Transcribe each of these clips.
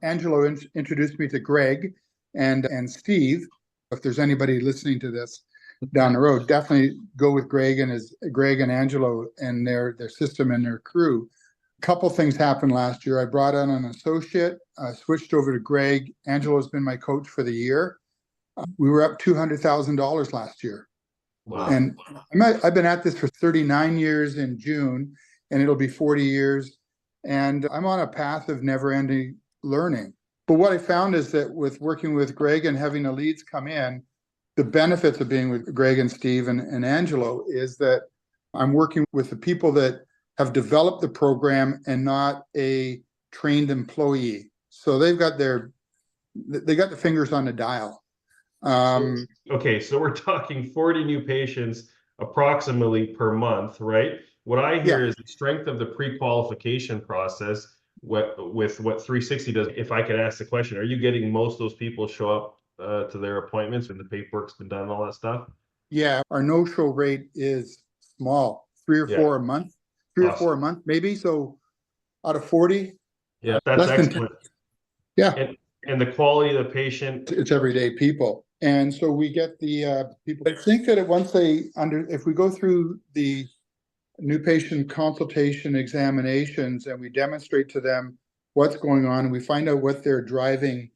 Angelo introduced me to Greg and Steve. If there's anybody listening to this down the road, definitely go with Greg and Angelo and their system and their crew. A couple things happened last year. I brought on an associate, switched over to Greg. Angelo's been my coach for the year. We were up $200,000 last year. Wow. And I've been at this for 39 years in June, and it'll be 40 years. And I'm on a path of never-ending learning. But what I found is that with working with Greg and having the leads come in, the benefits of being with Greg and Steve and Angelo is that I'm working with the people that have developed the program and not a trained employee. So they got the fingers on the dial. Okay, so we're talking 40 new patients approximately per month, right? What I hear is the strength of the pre-qualification process with what 360 does. If I could ask the question, are you getting most of those people show up to their appointments when the paperwork's been done and all that stuff? Yeah, our no-show rate is small, three or four a month, maybe. So out of 40, that's less than 10. excellent. Yeah. And the quality of the patient. It's everyday people. And so we get the people. I think that if we go through the new patient consultation examinations and we demonstrate to them what's going on and we find out what their driving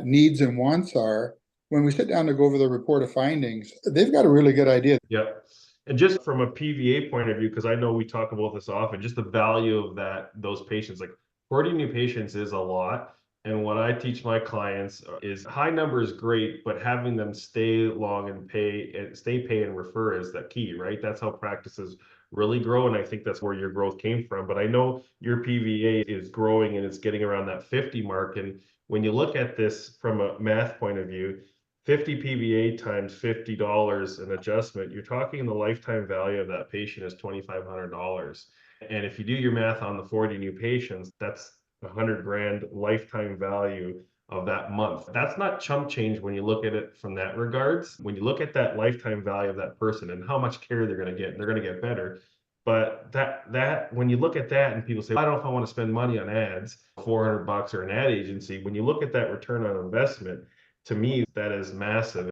needs and wants are, when we sit down to go over the report of findings, they've got a really good idea. Yep. And just from a PVA point of view, because I know we talk about this often, just the value of those patients, like 40 new patients is a lot. And what I teach my clients is high number is great, but having them stay long and pay and refer is the key, right? That's how practices really grow. And I think that's where your growth came from. But I know your PVA is growing and it's getting around that 50 mark. And when you look at this from a math point of view, 50 PVA times $50 an adjustment, you're talking the lifetime value of that patient is $2,500. And if you do your math on the 40 new patients, that's $100,000 lifetime value of that month. That's not chump change when you look at it from that regards. When you look at that lifetime value of that person and how much care they're going to get, and they're going to get better. But that when you look at that and people say, I don't know if I want to spend money on ads, $400 or an ad agency, when you look at that return on investment, to me, that is massive.